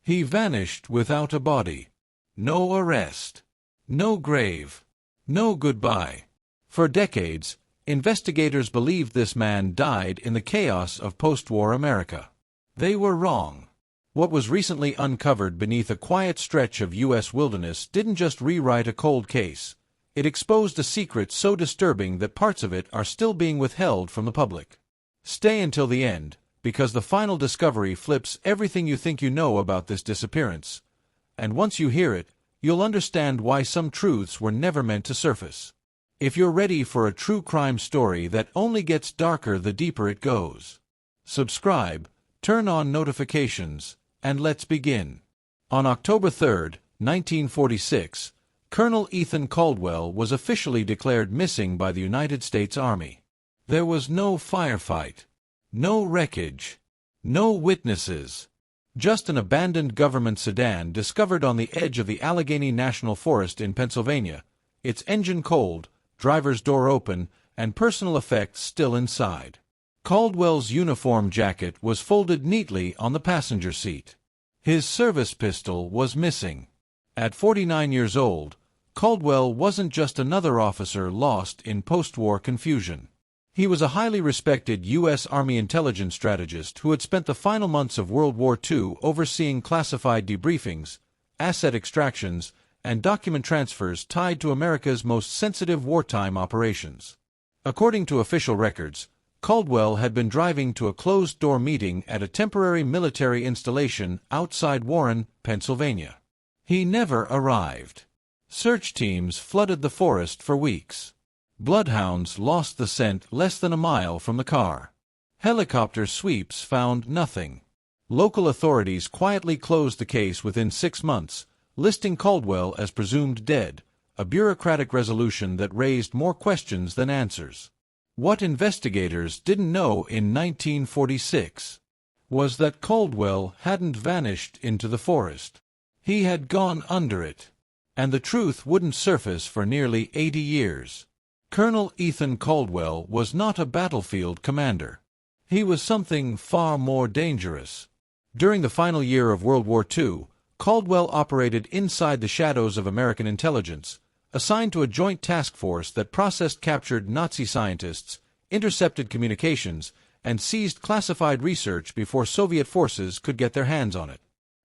He vanished without a body. No arrest. No grave. No goodbye. For decades, investigators believed this man died in the chaos of post-war America. They were wrong. What was recently uncovered beneath a quiet stretch of U.S. wilderness didn't just rewrite a cold case. It exposed a secret so disturbing that parts of it are still being withheld from the public. Stay until the end, because the final discovery flips everything you think you know about this disappearance. And once you hear it, you'll understand why some truths were never meant to surface. If you're ready for a true crime story that only gets darker the deeper it goes, subscribe, turn on notifications, and let's begin. On October 3, 1946, Colonel Ethan Caldwell was officially declared missing by the United States Army. There was no firefight, no wreckage, no witnesses. Just an abandoned government sedan discovered on the edge of the Allegheny National Forest in Pennsylvania, its engine cold, driver's door open, and personal effects still inside. Caldwell's uniform jacket was folded neatly on the passenger seat. His service pistol was missing. At 49 years old, Caldwell wasn't just another officer lost in post-war confusion. He was a highly respected U.S. Army intelligence strategist who had spent the final months of World War II overseeing classified debriefings, asset extractions, and document transfers tied to America's most sensitive wartime operations. According to official records, Caldwell had been driving to a closed-door meeting at a temporary military installation outside Warren, Pennsylvania. He never arrived. Search teams flooded the forest for weeks. Bloodhounds lost the scent less than a mile from the car. Helicopter sweeps found nothing. Local authorities quietly closed the case within 6 months, listing Caldwell as presumed dead, a bureaucratic resolution that raised more questions than answers. What investigators didn't know in 1946 was that Caldwell hadn't vanished into the forest. He had gone under it, and the truth wouldn't surface for nearly 80 years. Colonel Ethan Caldwell was not a battlefield commander. He was something far more dangerous. During the final year of World War II, Caldwell operated inside the shadows of American intelligence, assigned to a joint task force that processed captured Nazi scientists, intercepted communications, and seized classified research before Soviet forces could get their hands on it.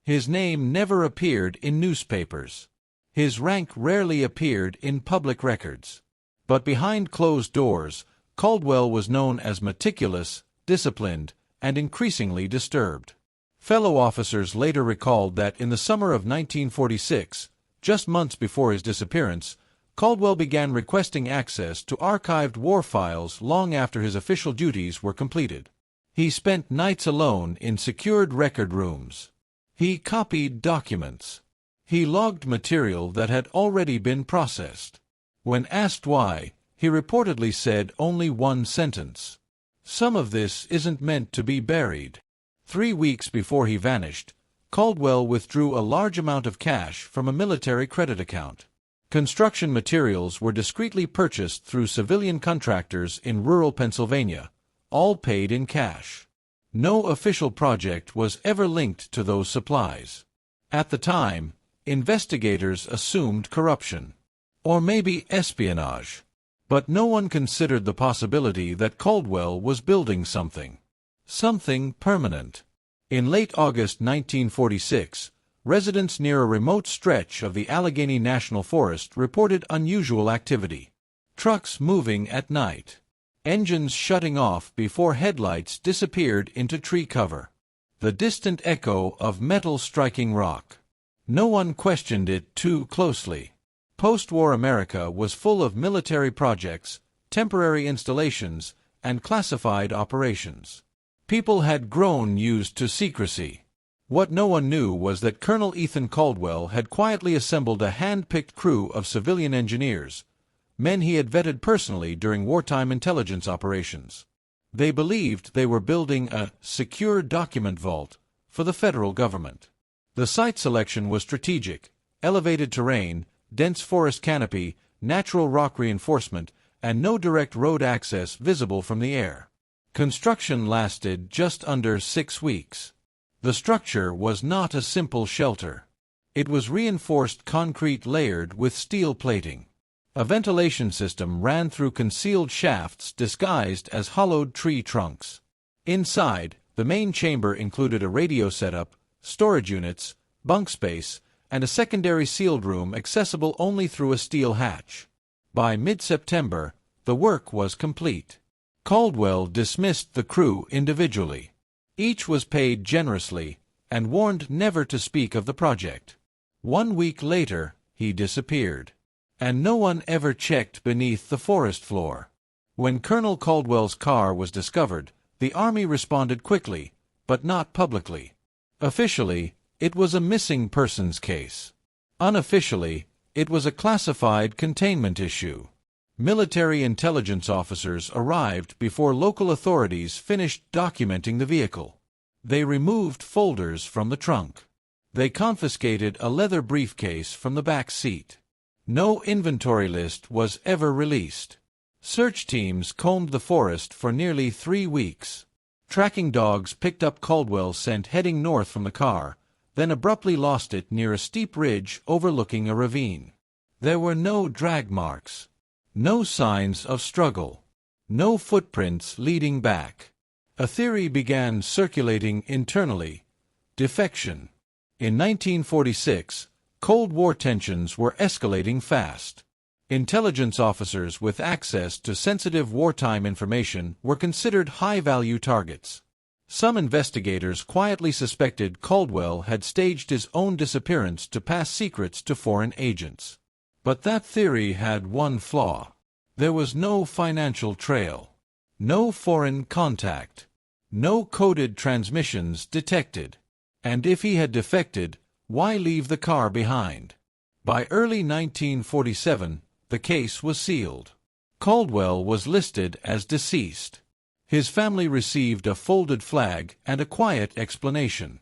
His name never appeared in newspapers. His rank rarely appeared in public records. But behind closed doors, Caldwell was known as meticulous, disciplined, and increasingly disturbed. Fellow officers later recalled that in the summer of 1946, just months before his disappearance, Caldwell began requesting access to archived war files long after his official duties were completed. He spent nights alone in secured record rooms. He copied documents. He logged material that had already been processed. When asked why, he reportedly said only one sentence: "Some of this isn't meant to be buried." 3 weeks before he vanished, Caldwell withdrew a large amount of cash from a military credit account. Construction materials were discreetly purchased through civilian contractors in rural Pennsylvania, all paid in cash. No official project was ever linked to those supplies. At the time, investigators assumed corruption. Or maybe espionage. But no one considered the possibility that Caldwell was building something. Something permanent. In late August 1946, residents near a remote stretch of the Allegheny National Forest reported unusual activity. Trucks moving at night. Engines shutting off before headlights disappeared into tree cover. The distant echo of metal striking rock. No one questioned it too closely. Post-war America was full of military projects, temporary installations, and classified operations. People had grown used to secrecy. What no one knew was that Colonel Ethan Caldwell had quietly assembled a hand-picked crew of civilian engineers, men he had vetted personally during wartime intelligence operations. They believed they were building a secure document vault for the federal government. The site selection was strategic: elevated terrain, dense forest canopy, natural rock reinforcement, and no direct road access visible from the air. Construction lasted just under 6 weeks. The structure was not a simple shelter. It was reinforced concrete layered with steel plating. A ventilation system ran through concealed shafts disguised as hollowed tree trunks. Inside, the main chamber included a radio setup, storage units, bunk space, and a secondary sealed room accessible only through a steel hatch. By mid-September, the work was complete. Caldwell dismissed the crew individually. Each was paid generously and warned never to speak of the project. 1 week later, he disappeared, and no one ever checked beneath the forest floor. When Colonel Caldwell's car was discovered, the Army responded quickly, but not publicly. Officially, it was a missing persons case. Unofficially, it was a classified containment issue. Military intelligence officers arrived before local authorities finished documenting the vehicle. They removed folders from the trunk. They confiscated a leather briefcase from the back seat. No inventory list was ever released. Search teams combed the forest for nearly 3 weeks. Tracking dogs picked up Caldwell's scent heading north from the car, then abruptly lost it near a steep ridge overlooking a ravine. There were no drag marks, no signs of struggle, no footprints leading back. A theory began circulating internally: defection. In 1946, Cold War tensions were escalating fast. Intelligence officers with access to sensitive wartime information were considered high-value targets. Some investigators quietly suspected Caldwell had staged his own disappearance to pass secrets to foreign agents. But that theory had one flaw. There was no financial trail, no foreign contact, no coded transmissions detected. And if he had defected, why leave the car behind? By early 1947, the case was sealed. Caldwell was listed as deceased. His family received a folded flag and a quiet explanation.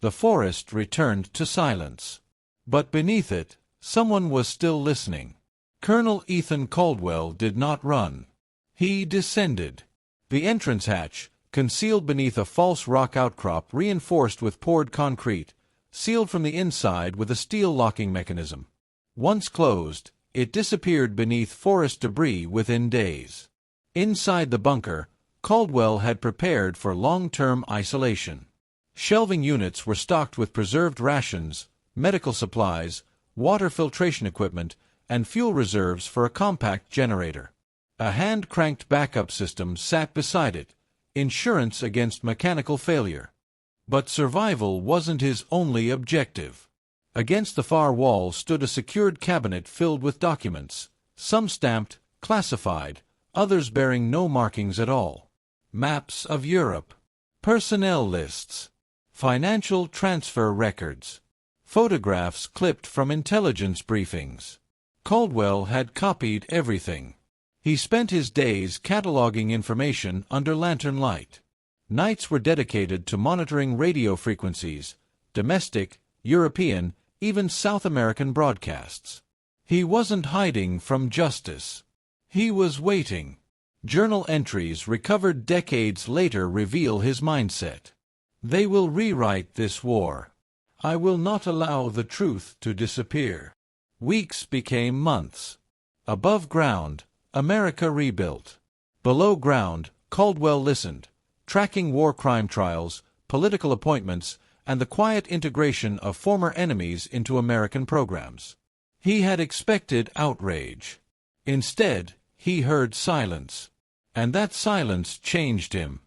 The forest returned to silence. But beneath it, someone was still listening. Colonel Ethan Caldwell did not run. He descended. The entrance hatch, concealed beneath a false rock outcrop reinforced with poured concrete, sealed from the inside with a steel locking mechanism. Once closed, it disappeared beneath forest debris within days. Inside the bunker, Caldwell had prepared for long-term isolation. Shelving units were stocked with preserved rations, medical supplies, water filtration equipment, and fuel reserves for a compact generator. A hand-cranked backup system sat beside it, insurance against mechanical failure. But survival wasn't his only objective. Against the far wall stood a secured cabinet filled with documents, some stamped, classified, others bearing no markings at all. Maps of Europe, personnel lists, financial transfer records, photographs clipped from intelligence briefings. Caldwell had copied everything. He spent his days cataloging information under lantern light. Nights were dedicated to monitoring radio frequencies, domestic, European, even South American broadcasts. He wasn't hiding from justice. He was waiting. Journal entries recovered decades later reveal his mindset. They will rewrite this war. I will not allow the truth to disappear. Weeks became months. Above ground, America rebuilt. Below ground, Caldwell listened, tracking war crime trials, political appointments, and the quiet integration of former enemies into American programs. He had expected outrage. Instead, he heard silence. And that silence changed him.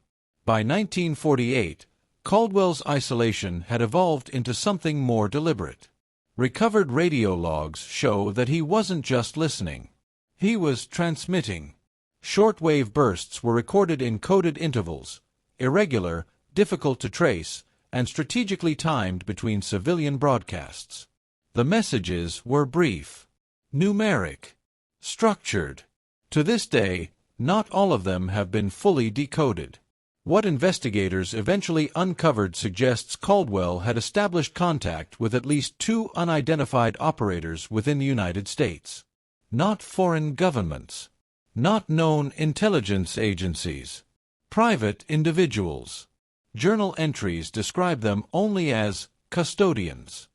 By 1948, Caldwell's isolation had evolved into something more deliberate. Recovered radio logs show that he wasn't just listening. He was transmitting. Shortwave bursts were recorded in coded intervals, irregular, difficult to trace, and strategically timed between civilian broadcasts. The messages were brief, numeric, structured. To this day, not all of them have been fully decoded. What investigators eventually uncovered suggests Caldwell had established contact with at least 2 unidentified operators within the United States. Not foreign governments. Not known intelligence agencies. Private individuals. Journal entries describe them only as custodians.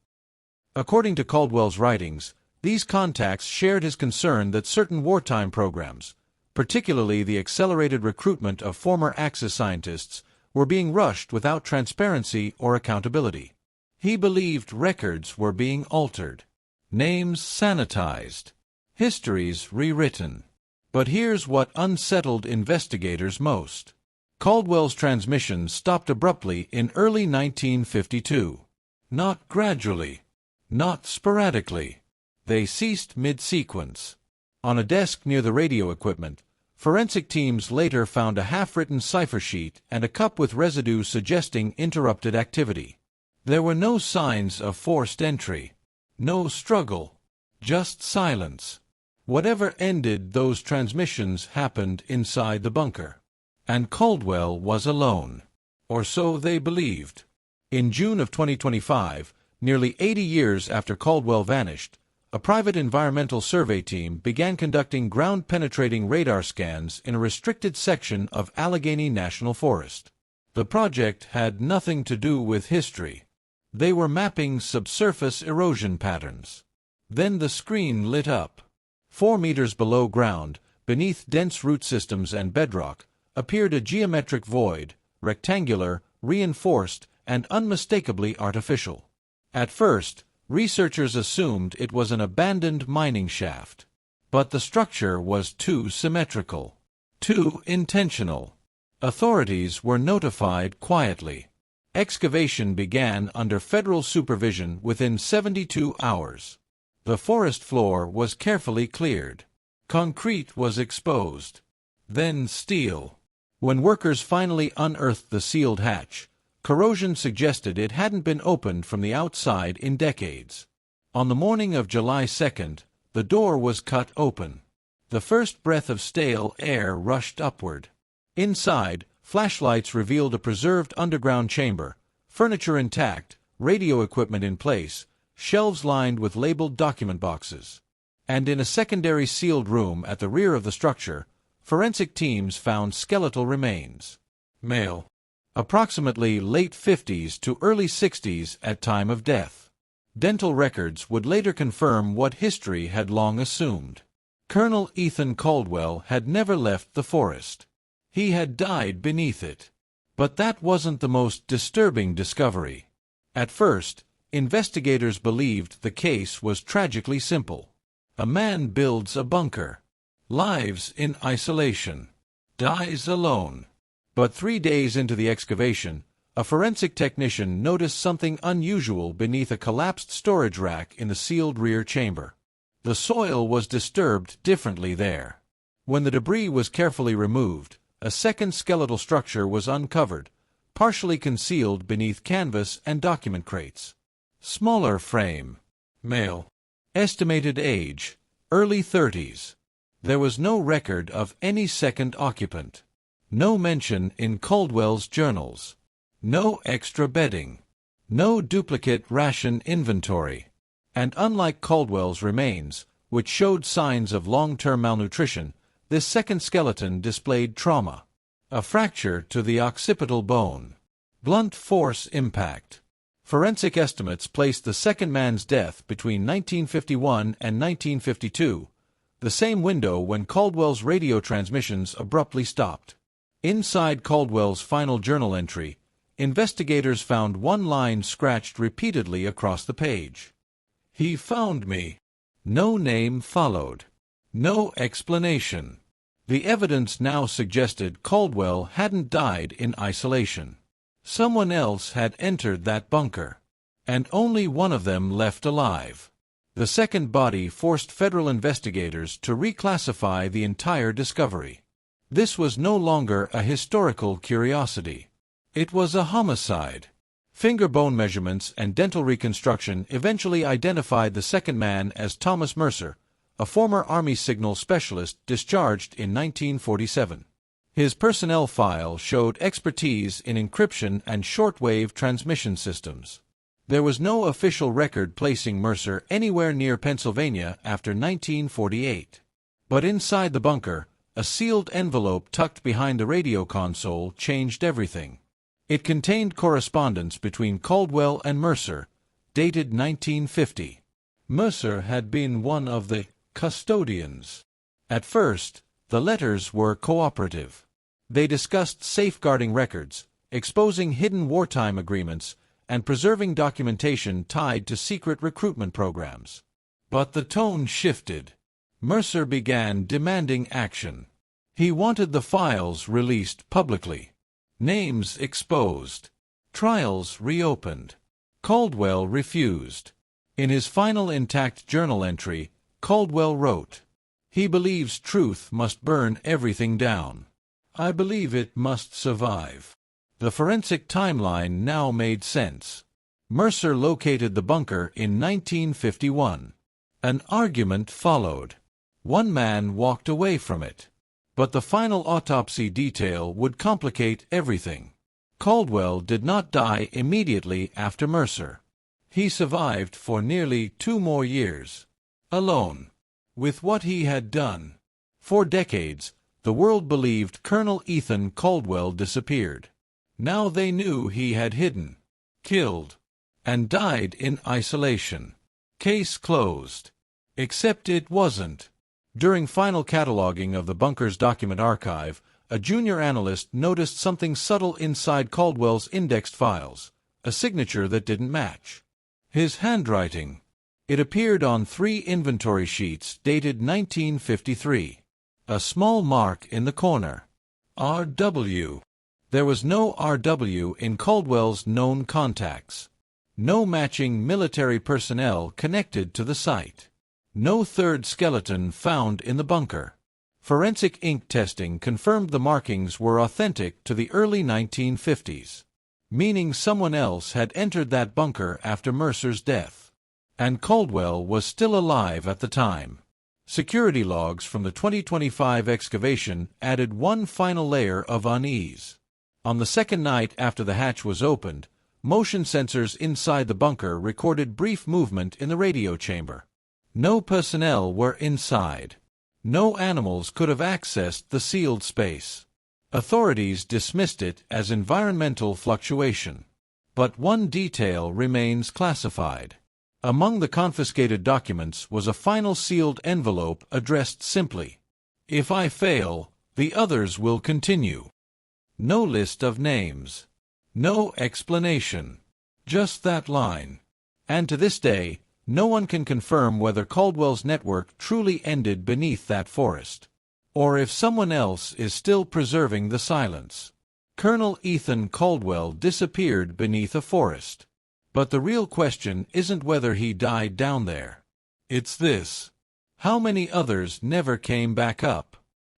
According to Caldwell's writings, these contacts shared his concern that certain wartime programs, particularly the accelerated recruitment of former Axis scientists, were being rushed without transparency or accountability. He believed records were being altered, names sanitized, histories rewritten. But here's what unsettled investigators most. Caldwell's transmissions stopped abruptly in early 1952. Not gradually, not sporadically. They ceased mid-sequence. On a desk near the radio equipment, forensic teams later found a half-written cipher sheet and a cup with residue suggesting interrupted activity. There were no signs of forced entry, no struggle, just silence. Whatever ended those transmissions happened inside the bunker. And Caldwell was alone. Or so they believed. In June of 2025, nearly 80 years after Caldwell vanished, a private environmental survey team began conducting ground-penetrating radar scans in a restricted section of Allegheny National Forest. The project had nothing to do with history. They were mapping subsurface erosion patterns. Then the screen lit up. 4 meters below ground, beneath dense root systems and bedrock, appeared a geometric void, rectangular, reinforced, and unmistakably artificial. At first, researchers assumed it was an abandoned mining shaft. But the structure was too symmetrical, too intentional. Authorities were notified quietly. Excavation began under federal supervision within 72 hours. The forest floor was carefully cleared. Concrete was exposed. Then steel. When workers finally unearthed the sealed hatch, corrosion suggested it hadn't been opened from the outside in decades. On the morning of July 2nd, the door was cut open. The first breath of stale air rushed upward. Inside, flashlights revealed a preserved underground chamber, furniture intact, radio equipment in place, shelves lined with labeled document boxes. And in a secondary sealed room at the rear of the structure, forensic teams found skeletal remains. Male. Approximately late 50s to early 60s at time of death. Dental records would later confirm what history had long assumed. Colonel Ethan Caldwell had never left the forest. He had died beneath it. But that wasn't the most disturbing discovery. At first, investigators believed the case was tragically simple. A man builds a bunker, lives in isolation, dies alone. But 3 days into the excavation, a forensic technician noticed something unusual beneath a collapsed storage rack in the sealed rear chamber. The soil was disturbed differently there. When the debris was carefully removed, a second skeletal structure was uncovered, partially concealed beneath canvas and document crates. Smaller frame. Male. Estimated age, early 30s. There was no record of any second occupant. No mention in Caldwell's journals. No extra bedding. No duplicate ration inventory. And unlike Caldwell's remains, which showed signs of long-term malnutrition, this second skeleton displayed trauma. A fracture to the occipital bone. Blunt force impact. Forensic estimates placed the second man's death between 1951 and 1952, the same window when Caldwell's radio transmissions abruptly stopped. Inside Caldwell's final journal entry, investigators found one line scratched repeatedly across the page. "He found me." No name followed. No explanation. The evidence now suggested Caldwell hadn't died in isolation. Someone else had entered that bunker. And only one of them left alive. The second body forced federal investigators to reclassify the entire discovery. This was no longer a historical curiosity. It was a homicide. Finger bone measurements and dental reconstruction eventually identified the second man as Thomas Mercer, a former Army signal specialist discharged in 1947. His personnel file showed expertise in encryption and shortwave transmission systems. There was no official record placing Mercer anywhere near Pennsylvania after 1948. But inside the bunker, a sealed envelope tucked behind the radio console changed everything. It contained correspondence between Caldwell and Mercer, dated 1950. Mercer had been one of the custodians. At first, the letters were cooperative. They discussed safeguarding records, exposing hidden wartime agreements, and preserving documentation tied to secret recruitment programs. But the tone shifted. Mercer began demanding action. He wanted the files released publicly, names exposed, trials reopened. Caldwell refused. In his final intact journal entry, Caldwell wrote, "He believes truth must burn everything down. I believe it must survive." The forensic timeline now made sense. Mercer located the bunker in 1951. An argument followed. One man walked away from it. But the final autopsy detail would complicate everything. Caldwell did not die immediately after Mercer. He survived for nearly 2 more years, alone, with what he had done. For decades, the world believed Colonel Ethan Caldwell disappeared. Now they knew he had hidden, killed, and died in isolation. Case closed. Except it wasn't. During final cataloging of the bunker's document archive, a junior analyst noticed something subtle inside Caldwell's indexed files, a signature that didn't match. His handwriting. It appeared on 3 inventory sheets dated 1953. A small mark in the corner. R.W. There was no R.W. in Caldwell's known contacts. No matching military personnel connected to the site. No third skeleton found in the bunker. Forensic ink testing confirmed the markings were authentic to the early 1950s, meaning someone else had entered that bunker after Mercer's death. And Caldwell was still alive at the time. Security logs from the 2025 excavation added one final layer of unease. On the second night after the hatch was opened, motion sensors inside the bunker recorded brief movement in the radio chamber. No personnel were inside. No animals could have accessed the sealed space. Authorities dismissed it as environmental fluctuation. But one detail remains classified. Among the confiscated documents was a final sealed envelope addressed simply, "If I fail, the others will continue." No list of names. No explanation. Just that line. And to this day, no one can confirm whether Caldwell's network truly ended beneath that forest, or if someone else is still preserving the silence. Colonel Ethan Caldwell disappeared beneath a forest. But the real question isn't whether he died down there. It's this: how many others never came back up?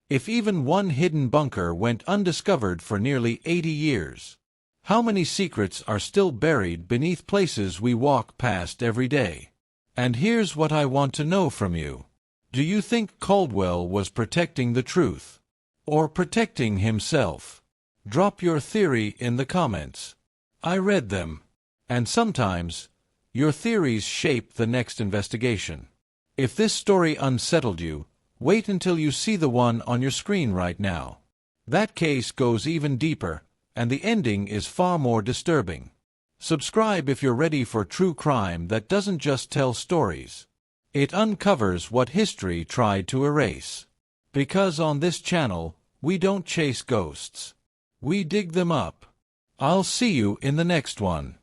If even one hidden bunker went undiscovered for nearly 80 years, how many secrets are still buried beneath places we walk past every day? And here's what I want to know from you. Do you think Caldwell was protecting the truth? Or protecting himself? Drop your theory in the comments. I read them. And sometimes, your theories shape the next investigation. If this story unsettled you, wait until you see the one on your screen right now. That case goes even deeper, and the ending is far more disturbing. Subscribe if you're ready for true crime that doesn't just tell stories. It uncovers what history tried to erase. Because on this channel, we don't chase ghosts. We dig them up. I'll see you in the next one.